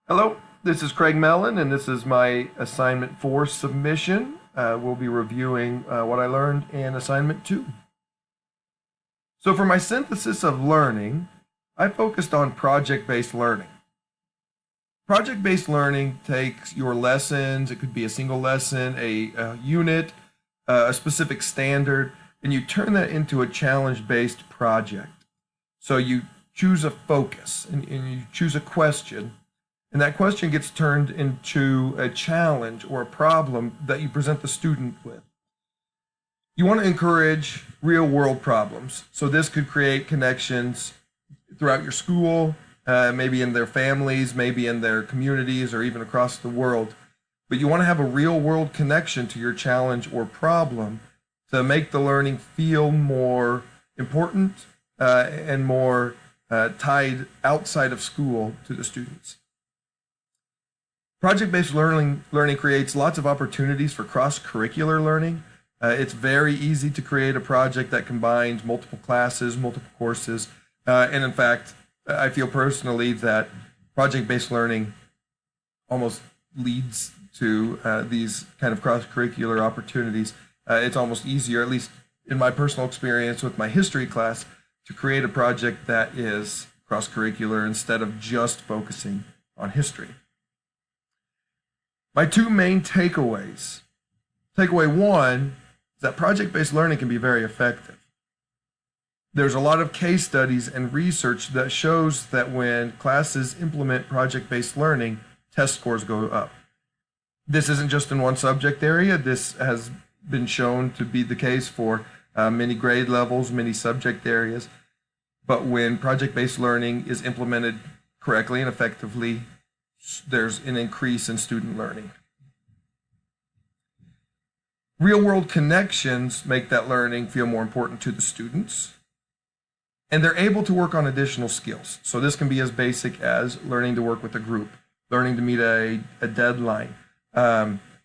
Hello, this is Craig Mellon, and this is my assignment 4 submission. We'll be reviewing what I learned in assignment 2. So for my synthesis of learning, I focused on project-based learning. Project-based learning takes your lessons, it could be a single lesson, a unit, a specific standard, and you turn that into a challenge-based project. So you choose a focus and you choose a question, and that question gets turned into a challenge or a problem that you present the student with. You want to encourage real world problems. So this could create connections throughout your school, maybe in their families, maybe in their communities, or even across the world. But you want to have a real world connection to your challenge or problem to make the learning feel more important and more tied outside of school to the students. Project-based learning creates lots of opportunities for cross-curricular learning. It's very easy to create a project that combines multiple classes, multiple courses, and in fact, I feel personally that project-based learning almost leads to these kind of cross-curricular opportunities. It's almost easier, at least in my personal experience with my history class, to create a project that is cross-curricular instead of just focusing on history. My two main takeaways. Takeaway one is that project-based learning can be very effective. There's a lot of case studies and research that shows that when classes implement project-based learning, test scores go up. This isn't just in one subject area. This has been shown to be the case for many grade levels, many subject areas. But when project-based learning is implemented correctly and effectively, there's an increase in student learning. Real-world connections make that learning feel more important to the students, and they're able to work on additional skills. So this can be as basic as learning to work with a group, learning to meet a deadline.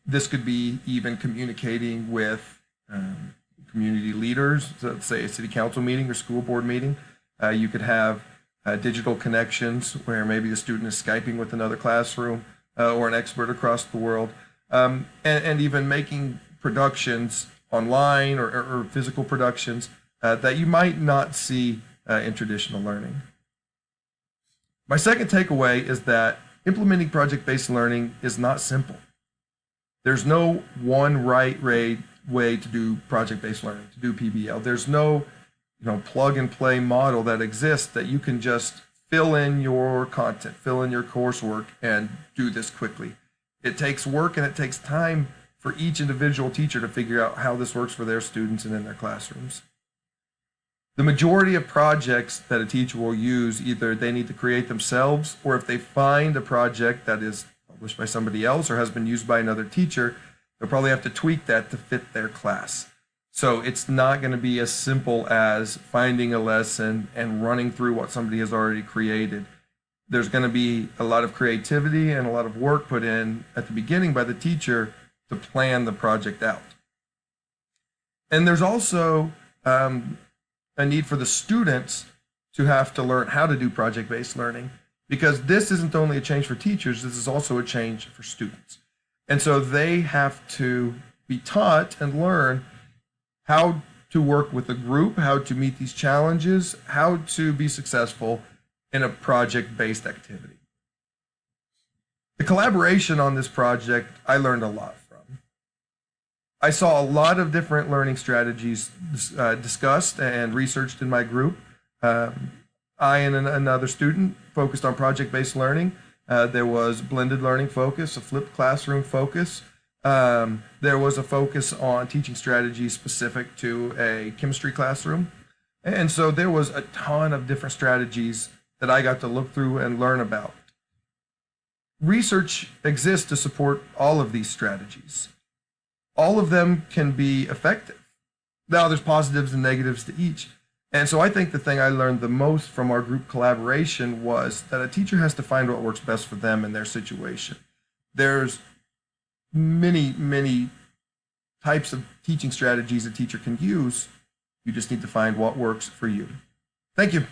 This could be even communicating with community leaders, so let's say a city council meeting or school board meeting. You could have digital connections where maybe the student is Skyping with another classroom or an expert across the world, and even making productions online or physical productions that you might not see in traditional learning. My second takeaway is that implementing project-based learning is not simple. There's no one right way to do project-based learning, to do PBL. There's no plug and play model that exists that you can just fill in your content, fill in your coursework, and do this quickly. It takes work and it takes time for each individual teacher to figure out how this works for their students and in their classrooms. The majority of projects that a teacher will use, either they need to create themselves, or if they find a project that is published by somebody else or has been used by another teacher, they'll probably have to tweak that to fit their class. So it's not going to be as simple as finding a lesson and running through what somebody has already created. There's going to be a lot of creativity and a lot of work put in at the beginning by the teacher to plan the project out. And there's also a need for the students to have to learn how to do project-based learning, because this isn't only a change for teachers, this is also a change for students. And so they have to be taught and learn how to work with a group, how to meet these challenges, how to be successful in a project-based activity. The collaboration on this project, I learned a lot from. I saw a lot of different learning strategies discussed and researched in my group. I and another student focused on project-based learning. There was blended learning focus, a flipped classroom focus. There was a focus on teaching strategies specific to a chemistry classroom. And so there was a ton of different strategies that I got to look through and learn about. Research exists to support all of these strategies. All of them can be effective. Now, there's positives and negatives to each. And so I think the thing I learned the most from our group collaboration was that a teacher has to find what works best for them in their situation. There's many types of teaching strategies a teacher can use. You just need to find what works for you. Thank you.